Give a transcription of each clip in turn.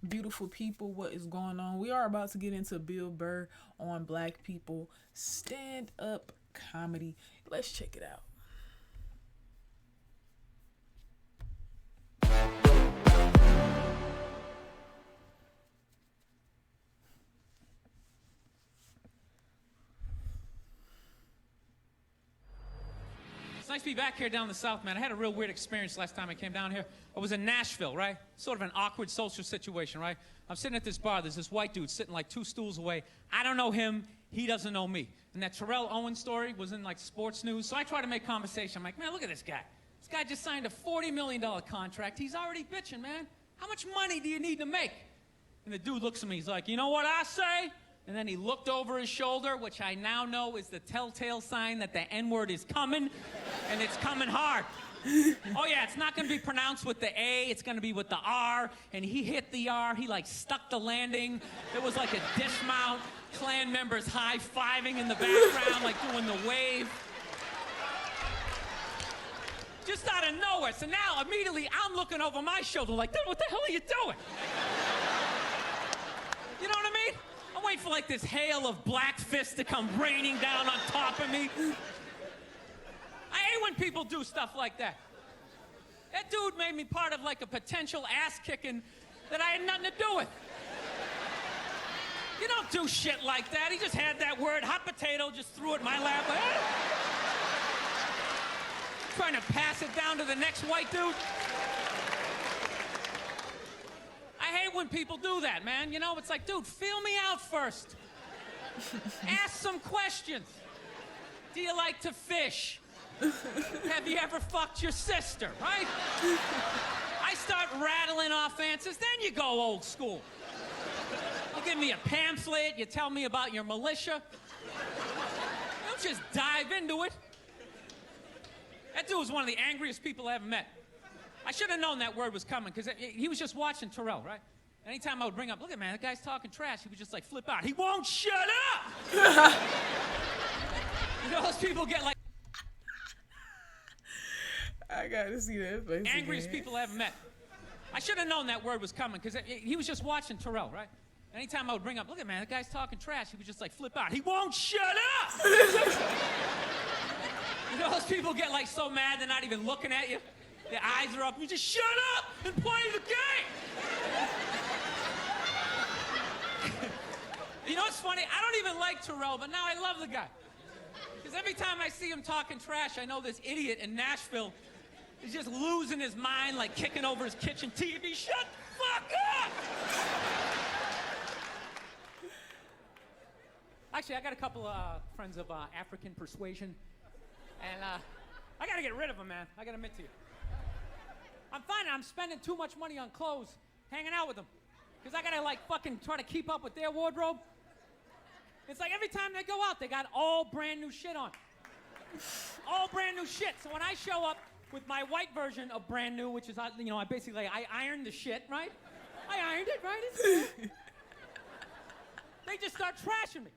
beautiful people, what is going on? We are about to get into Bill Burr on Black people stand up comedy. Let's check it out. It's nice to be back here down in the South, man. I had a real weird experience last time I came down here. I was in Nashville, right? Sort of an awkward social situation, right? I'm sitting at this bar. There's this white dude sitting like 2 stools away. I don't know him. He doesn't know me. And that Terrell Owens story was in like sports news. So I try to make conversation. I'm like, man, look at this guy. This guy just signed a $40 million contract. He's already bitching, man. How much money do you need to make? And the dude looks at me. He's like, you know what I say? And then he looked over his shoulder, which I now know is the telltale sign that the N-word is coming, and it's coming hard. Oh yeah, it's not gonna be pronounced with the A, it's gonna be with the R, and he hit the R, he like stuck the landing. There was like a dismount, Klan members high-fiving in the background, like doing the wave. Just out of nowhere, so now immediately I'm looking over my shoulder like, dude, what the hell are you doing? You know what I mean? I'm waiting for like this hail of black fists to come raining down on top of me. I hate when people do stuff like that. That dude made me part of like a potential ass kicking that I had nothing to do with. You don't do shit like that. He just had that word, hot potato, just threw it in my lap. Like, trying to pass it down to the next white dude. I hate when people do that, man. You know, it's like, dude, feel me out first. Ask some questions. Do you like to fish? Have you ever fucked your sister, right? I start rattling off answers, then you go old school. You give me a pamphlet, you tell me about your militia. Don't just dive into it. That dude was one of the angriest people I ever met. I should have known that word was coming, because he was just watching Terrell, right? Anytime I would bring up, look at man, that guy's talking trash, he would just like flip out. He won't shut up! You know those people get like... I gotta see that face Angriest again. people I ever met. I should have known that word was coming, because he was just watching Terrell, right? Anytime I would bring up, look at man, that guy's talking trash, he would just like flip out. He won't shut up! You know those people get like so mad they're not even looking at you? Their eyes are up, you just shut up and play the game! You know what's funny? I don't even like Terrell, but now I love the guy. Because every time I see him talking trash, I know this idiot in Nashville is just losing his mind, like kicking over his kitchen TV. Shut the fuck up! Actually, I got a couple friends of African persuasion, and I gotta get rid of them, man. I gotta admit to you. I'm finding I'm spending too much money on clothes hanging out with them. Because I gotta like fucking try to keep up with their wardrobe. It's like every time they go out, they got all brand new shit on. All brand new shit. So when I show up with my white version of brand new, which is, you know, I ironed the shit, right? I ironed it, right? It's cool. They just start trashing me.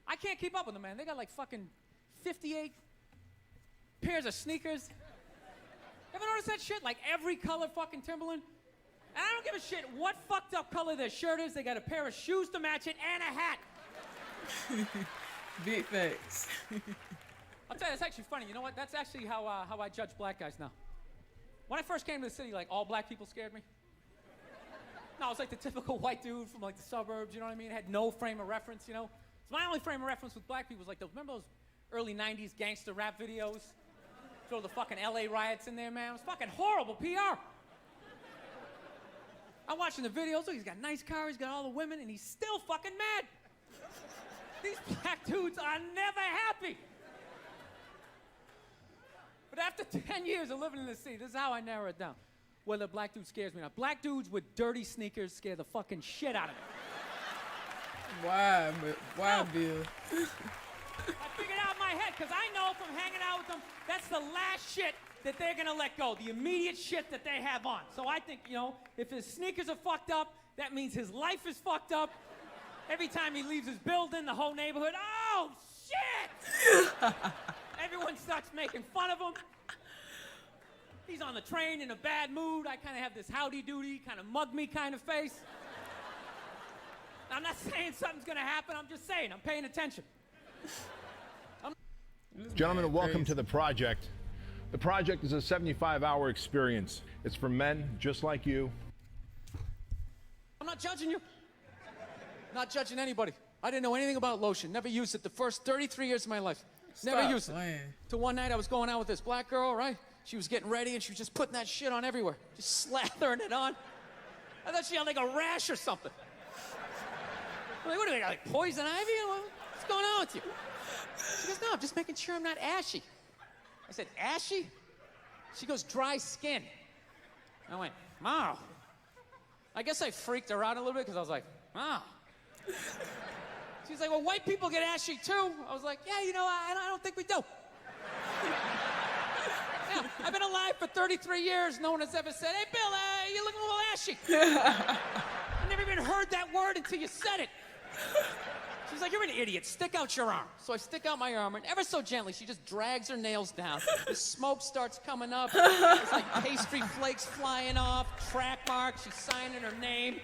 I can't keep up with them, man. They got like fucking 58 pairs of sneakers. Ever notice that shit? Like every color fucking Timberland? And I don't give a shit what fucked up color their shirt is. They got a pair of shoes to match it and a hat. Big facts. I'll tell you, it's actually funny. You know what? That's actually how I judge black guys now. When I first came to the city, like all black people scared me. No, I was like the typical white dude from like the suburbs, you know what I mean? Had no frame of reference, you know? So my only frame of reference with black people was like those, remember those early 90s gangster rap videos? Throw the fucking LA riots in there, man. It was fucking horrible PR. I'm watching the videos, look, he's got a nice car, he's got all the women, and he's still fucking mad. These black dudes are never happy. But after 10 years of living in the city, this is how I narrow it down. Whether a black dude scares me or not. Black dudes with dirty sneakers scare the fucking shit out of me. Why, Bill? I figured out in my head, because I know from hanging out with them, that's the last shit that they're gonna let go, the immediate shit that they have on. So I think, you know, if his sneakers are fucked up, that means his life is fucked up. Every time he leaves his building, the whole neighborhood, oh, shit! Everyone starts making fun of him. He's on the train in a bad mood. I kind of have this howdy-doody, kind of mug me kind of face. I'm not saying something's gonna happen. I'm just saying, I'm paying attention. Gentlemen, welcome to The Project. The Project is a 75-hour experience. It's for men just like you. I'm not judging you. Not judging anybody. I didn't know anything about lotion. Never used it the first 33 years of my life. Never used it. Till one night I was going out with this black girl, right? She was getting ready and she was just putting that shit on everywhere. Just slathering it on. I thought she had like a rash or something. I'm like, what do you got, like poison ivy? What's going on with you? She goes, no, I'm just making sure I'm not ashy. I said, ashy? She goes, dry skin. I went, wow. I guess I freaked her out a little bit because I was like, wow. She's like, well, white people get ashy too. I was like, yeah, you know, I don't think we do. Yeah, I've been alive for 33 years. No one has ever said, hey, Bill, you're looking a little ashy. I never even heard that word until you said it. She's like, you're an idiot. Stick out your arm. So I stick out my arm, and ever so gently, she just drags her nails down. The smoke starts coming up. It's like pastry flakes flying off, track marks. She's signing her name.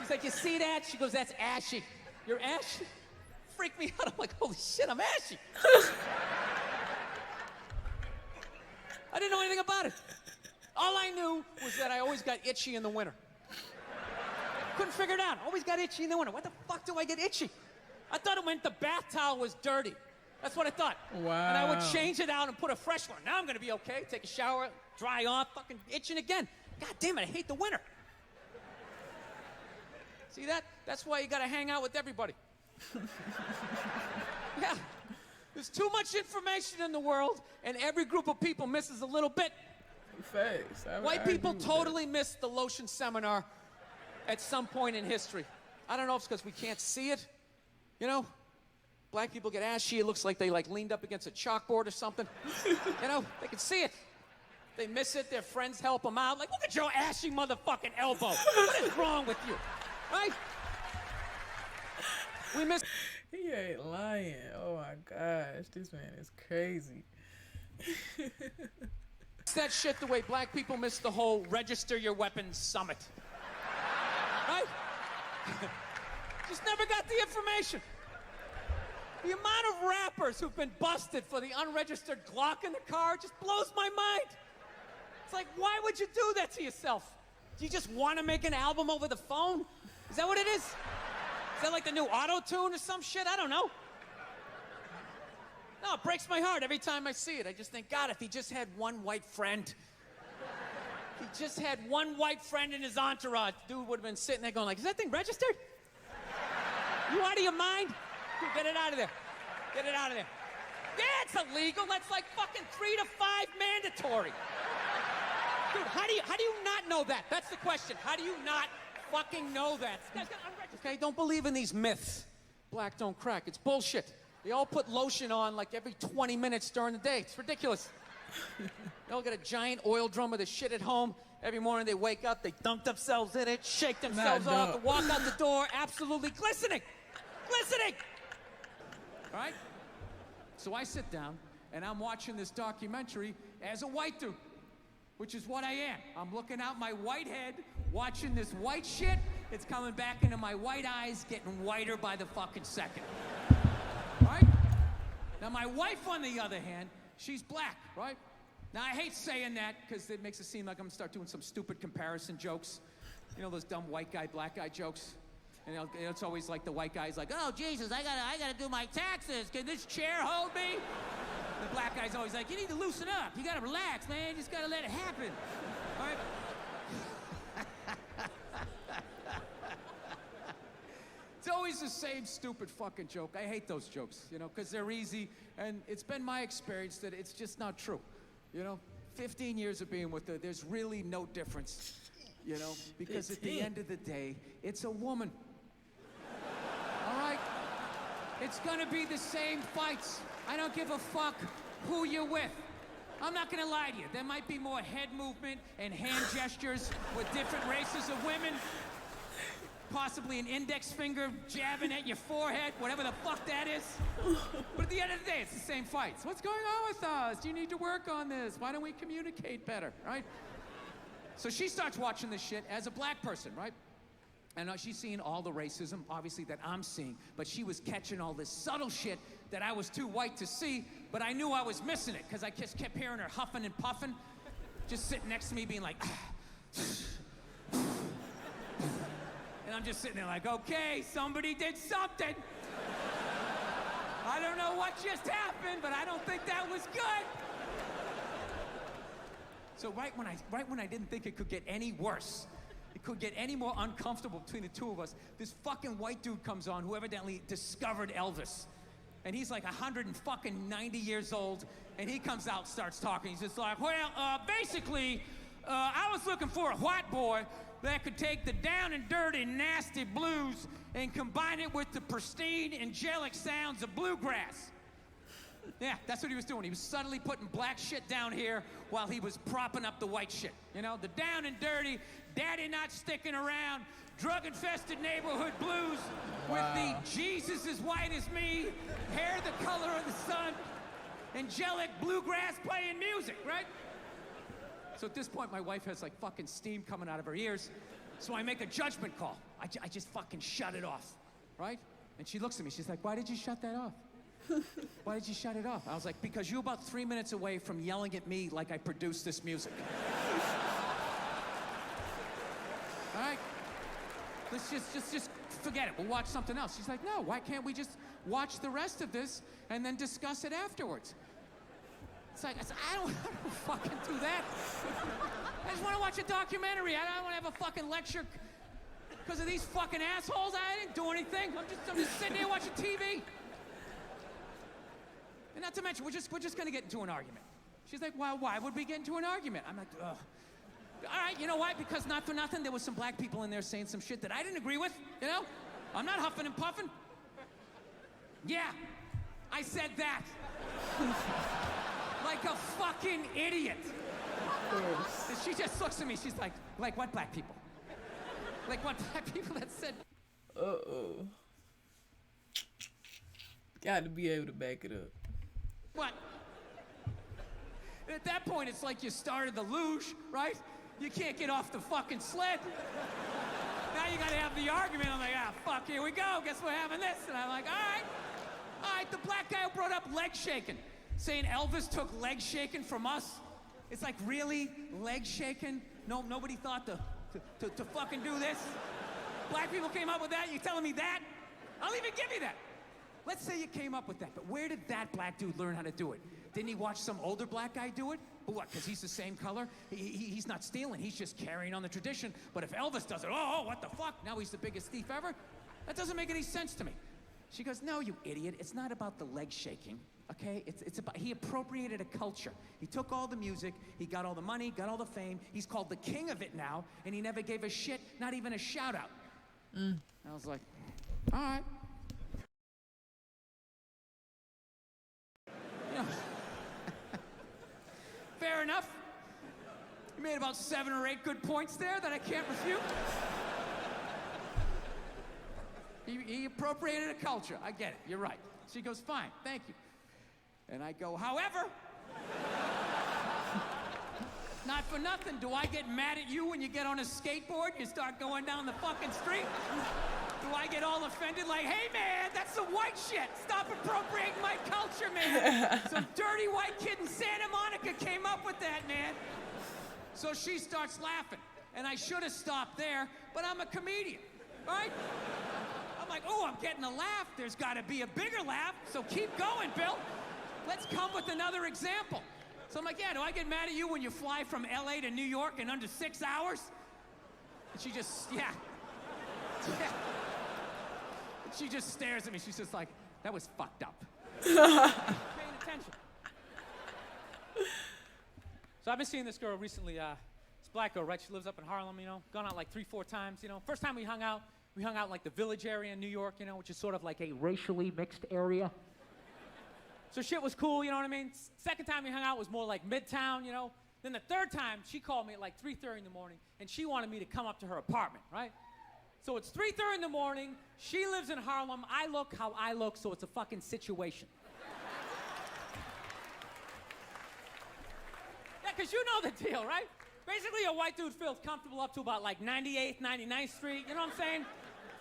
She's like, you see that? She goes, that's ashy. You're ashy? Freak me out. I'm like, holy shit, I'm ashy. I didn't know anything about it. All I knew was that I always got itchy in the winter. Couldn't figure it out. Always got itchy in the winter. What the fuck do I get itchy? I thought it meant the bath towel was dirty. That's what I thought. Wow. And I would change it out and put a fresh one. Now I'm gonna be okay. Take a shower, dry off, fucking itching again. God damn it, I hate the winter. See that? That's why you gotta hang out with everybody. Yeah. There's too much information in the world, and every group of people misses a little bit. Facts. White people totally missed the lotion seminar at some point in history. I don't know if it's because we can't see it. You know, black people get ashy. It looks like they like leaned up against a chalkboard or something. You know, they can see it. They miss it. Their friends help them out. Like, look at your ashy motherfucking elbow. What is wrong with you? Right? We miss. He ain't lying. Oh my gosh, this man is crazy. It's that shit the way black people miss the whole register your weapons summit. Right? Just never got the information. The amount of rappers who've been busted for the unregistered Glock in the car just blows my mind. It's like, why would you do that to yourself? Do you just want to make an album over the phone? Is that what it is? Is that like the new auto-tune or some shit? I don't know. No, it breaks my heart every time I see it. I just think, God, if he just had one white friend. He just had one white friend in his entourage. Dude would have been sitting there going like, is that thing registered? You out of your mind? Dude, get it out of there. Get it out of there. Yeah, it's illegal. That's like fucking 3 to 5 mandatory. Dude, how do you not know that? That's the question. How do you not fucking know that? This guy's got unregistered. Okay, don't believe in these myths. Black don't crack. It's bullshit. They all put lotion on like every 20 minutes during the day. It's ridiculous. They all got a giant oil drum with the shit at home. Every morning they wake up, they dunk themselves in it, shake themselves off, and walk out the door absolutely glistening. Glistening! All right? So I sit down, and I'm watching this documentary as a white dude, which is what I am. I'm looking out my white head, watching this white shit. It's coming back into my white eyes, getting whiter by the fucking second. All right? Now, my wife, on the other hand, she's black, right? Now, I hate saying that because it makes it seem like I'm gonna start doing some stupid comparison jokes. You know, those dumb white guy, black guy jokes? And it's always like the white guy's like, oh, Jesus, I gotta do my taxes. Can this chair hold me? The black guy's always like, you need to loosen up. You gotta relax, man. You just gotta let it happen. All right? It's always the same stupid fucking joke. I hate those jokes, you know, because they're easy. And it's been my experience that it's just not true. You know, 15 years of being with her, there's really no difference. You know, because at the end of the day, it's a woman. All right? It's gonna be the same fights. I don't give a fuck who you're with. I'm not gonna lie to you. There might be more head movement and hand gestures with different races of women. Possibly an index finger jabbing at your forehead, whatever the fuck that is. But at the end of the day, it's the same fights. What's going on with us? Do you need to work on this? Why don't we communicate better, right? So she starts watching this shit as a black person, right? And she's seeing all the racism, obviously, that I'm seeing, but she was catching all this subtle shit that I was too white to see, but I knew I was missing it, because I just kept hearing her huffing and puffing, just sitting next to me being like, and I'm just sitting there like, okay, somebody did something. I don't know what just happened, but I don't think that was good. So right when I didn't think it could get any worse, it could get any more uncomfortable between the two of us, this fucking white dude comes on who evidently discovered Elvis. And he's like 190 years old, and he comes out, starts talking. He's just like, well, basically, I was looking for a white boy that could take the down and dirty, nasty blues and combine it with the pristine, angelic sounds of bluegrass. Yeah, that's what he was doing. He was subtly putting black shit down here while he was propping up the white shit. You know, the down and dirty, daddy not sticking around, drug-infested neighborhood blues with the Jesus as white as me, hair the color of the sun, angelic bluegrass playing music, right? So at this point, my wife has like fucking steam coming out of her ears. So I make a judgment call. I just fucking shut it off, right? And she looks at me, she's like, why did you shut that off? Why did you shut it off? I was like, because you're about 3 minutes away from yelling at me like I produced this music. All right? Let's just forget it. We'll watch something else. She's like, no, why can't we just watch the rest of this and then discuss it afterwards? It's like, I don't fucking do that. I just want to watch a documentary. I don't want to have a fucking lecture because of these fucking assholes. I didn't do anything. I'm just sitting here watching TV. And not to mention, we're just gonna get into an argument. She's like, well, why would we get into an argument? I'm like, ugh. All right, you know why? Because not for nothing, there was some black people in there saying some shit that I didn't agree with, you know? I'm not huffing and puffing. Yeah, I said that. Like a fucking idiot. And she just looks at me, she's like what black people? Like what black people that said? Uh-oh. Got to be able to back it up. What? And at that point, it's like you started the luge, right? You can't get off the fucking sled. Now you gotta have the argument. I'm like, ah, fuck, here we go. Guess we're having this. And I'm like, all right, the black guy who brought up leg shaking, saying Elvis took leg shaking from us. It's like, really? Leg shaking? No, nobody thought to fucking do this? Black people came up with that? You telling me that? I'll even give you that. Let's say you came up with that, but where did that black dude learn how to do it? Didn't he watch some older black guy do it? But what, because he's the same color? He's not stealing, he's just carrying on the tradition. But if Elvis does it, oh, what the fuck? Now he's the biggest thief ever? That doesn't make any sense to me. She goes, no, you idiot, it's not about the leg shaking, okay? It's about, he appropriated a culture. He took all the music, he got all the money, got all the fame, he's called the king of it now, and he never gave a shit, not even a shout out. I was like, all right. You know, fair enough. You made about 7 or 8 good points there that I can't refute. He appropriated a culture. I get it. You're right. She goes, fine, thank you. And I go, however, not for nothing, do I get mad at you when you get on a skateboard, you start going down the fucking street? Do I get all offended like, hey man, that's some white shit. Stop appropriating my culture, man. Some dirty white kid in Santa Monica came up with that, man. So she starts laughing. And I should have stopped there, but I'm a comedian, right? I'm like, oh, I'm getting a laugh. There's gotta be a bigger laugh, so keep going, Bill. Let's come with another example. So I'm like, yeah, do I get mad at you when you fly from LA to New York in under 6 hours? And she just, yeah. She just stares at me. She's just like, that was fucked up. Paying attention. So I've been seeing this girl recently. This black girl, right? She lives up in Harlem, you know. Gone out like 3-4 times, you know. First time we hung out like the Village area in New York, you know, which is sort of like a racially mixed area. So shit was cool, you know what I mean? Second time we hung out was more like Midtown, you know. Then the third time, she called me at like 3:30 in the morning, and she wanted me to come up to her apartment, right? So it's 3:30 in the morning, she lives in Harlem, I look how I look, so it's a fucking situation. Yeah, because you know the deal, right? Basically, a white dude feels comfortable up to about like 98th, 99th Street, you know what I'm saying?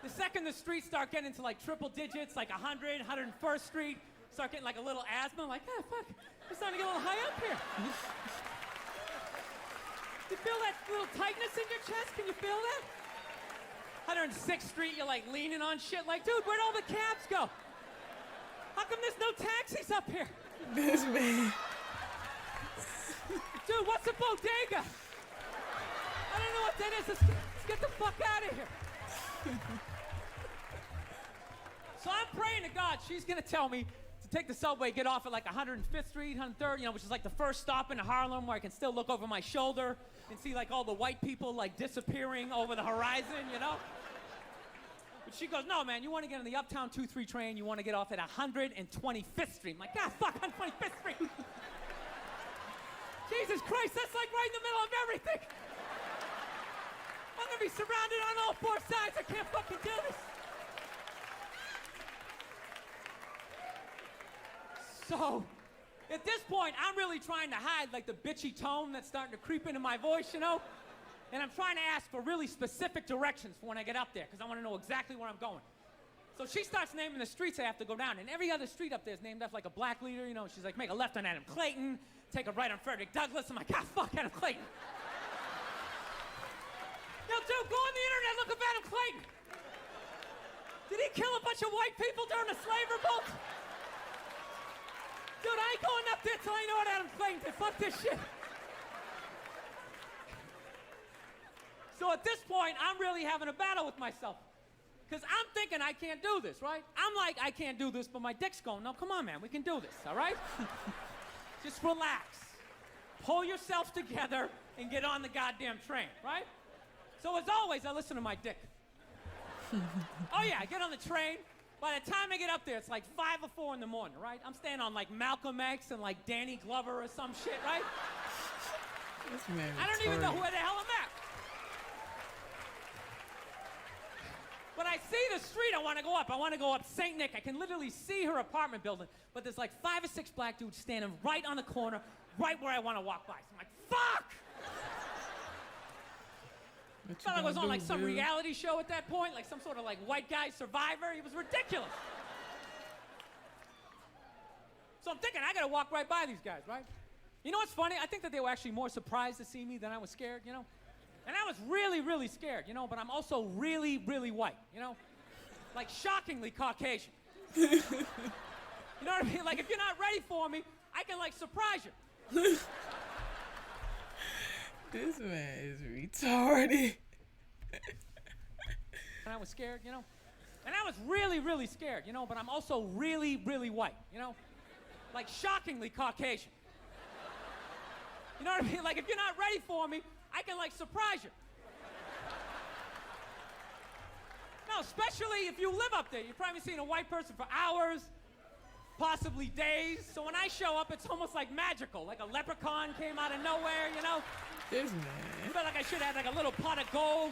The second the streets start getting into like triple digits, like 100, 101st Street, start getting like a little asthma, like, ah, fuck, it's starting to get a little high up here. You feel that little tightness in your chest? Can you feel that? 106th Street, you're like leaning on shit, like, dude, where'd all the cabs go? How come there's no taxis up here? This man. Dude, what's a bodega? I don't know what that is. Let's get the fuck out of here. So I'm praying to God she's gonna tell me to take the subway, get off at like 105th Street, 103rd, you know, which is like the first stop in Harlem where I can still look over my shoulder and see like all the white people like disappearing over the horizon, you know? But she goes, no, man, you want to get on the Uptown 2-3 train, you want to get off at 125th Street. I'm like, ah, fuck, 125th Street. Jesus Christ, that's like right in the middle of everything. I'm gonna be surrounded on all four sides. I can't fucking do this. So, at this point, I'm really trying to hide like the bitchy tone that's starting to creep into my voice, you know? And I'm trying to ask for really specific directions for when I get up there, because I want to know exactly where I'm going. So she starts naming the streets I have to go down, and every other street up there is named after like a black leader, you know? She's like, make a left on Adam Clayton, take a right on Frederick Douglass. I'm like, ah, fuck Adam Clayton. Yo, dude, go on the internet, look up Adam Clayton. Did he kill a bunch of white people during the slave revolt? Dude, I ain't going up there till I know what Adam Clayton did. Fuck this shit. So at this point, I'm really having a battle with myself. Because I'm thinking I can't do this, right? I'm like, I can't do this, but my dick's going, no, come on, man, we can do this, all right? Just relax. Pull yourself together and get on the goddamn train, right? So as always, I listen to my dick. Oh yeah, I get on the train. By the time I get up there, it's like 5 or 4 in the morning, right? I'm staying on like Malcolm X and like Danny Glover or some shit, right? This man I don't even know where the hell I'm at. When I see the street I want to go up, I want to go up St. Nick. I can literally see her apartment building, but there's like 5 or 6 black dudes standing right on the corner, right where I want to walk by. So I'm like, fuck! I thought I was on like some reality show at that point, like some sort of like white guy survivor. It was ridiculous. So I'm thinking, I gotta walk right by these guys, right? You know what's funny? I think that they were actually more surprised to see me than I was scared, you know? And I was really, really scared, you know, but I'm also really, really white, you know? Like shockingly Caucasian. You know what I mean? Like if you're not ready for me, I can like surprise you. This man is retarded. And I was scared, you know? And I was really, really scared, you know? But I'm also really, really white, you know? Like shockingly Caucasian. You know what I mean? Like if you're not ready for me, I can like surprise you. No, especially if you live up there. You've probably seen a white person for hours, possibly days. So when I show up, it's almost like magical. Like a leprechaun came out of nowhere, you know? This man. I felt like I should have like a little pot of gold,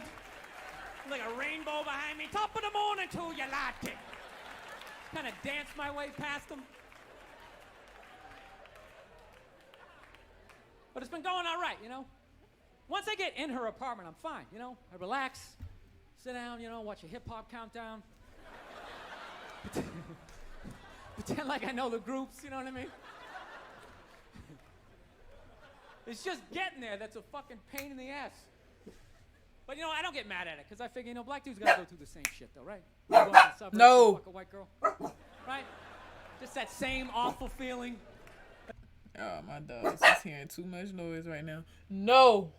like a rainbow behind me. Top of the morning to you, latte. Kind of dance my way past them. But it's been going all right, you know? Once I get in her apartment, I'm fine, you know? I relax, sit down, you know, watch a hip-hop countdown. Pretend like I know the groups, you know what I mean? It's just getting there that's a fucking pain in the ass. But, you know, I don't get mad at it, because I figure, you know, black dudes gotta go through the same shit, though, right? You go out to the suburbs, No. fuck a white girl, right? Just that same awful feeling. Oh, my dog is just hearing too much noise right now. No.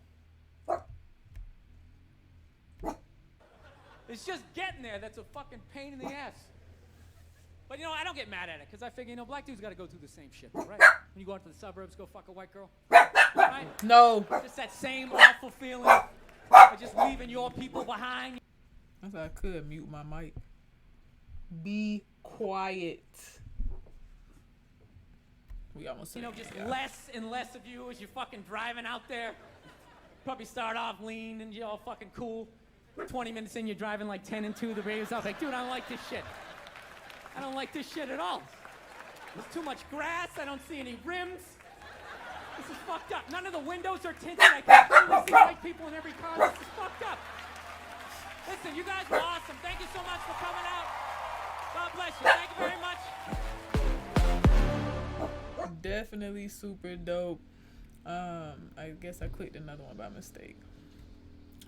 It's just getting there that's a fucking pain in the ass. But, you know, I don't get mad at it, because I figure, you know, black dudes got to go through the same shit, though, right? When you go out to the suburbs, go fuck a white girl, right? No. Just that same awful feeling of just leaving your people behind. I thought I could mute my mic. Be quiet. We almost You know, just less and less of you as you're fucking driving out there. Probably start off lean and you're all fucking cool. 20 minutes in, you're driving like 10 and 2. The radio's off. Like, dude, I don't like this shit. I don't like this shit at all. There's too much grass. I don't see any rims. This is fucked up. None of the windows are tinted. I can't clearly see white people in every car. This is fucked up. Listen, you guys were awesome. Thank you so much for coming out. God bless you. Thank you very much. Definitely super dope. I guess I clicked another one by mistake.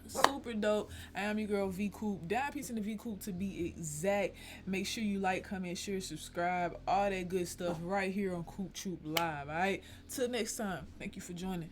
Super dope. I am your girl V Coop. Down piece in the V Coop to be exact. Make sure you like, comment, share, subscribe, all that good stuff right here on Coop Troop Live. Alright. Till next time. Thank you for joining.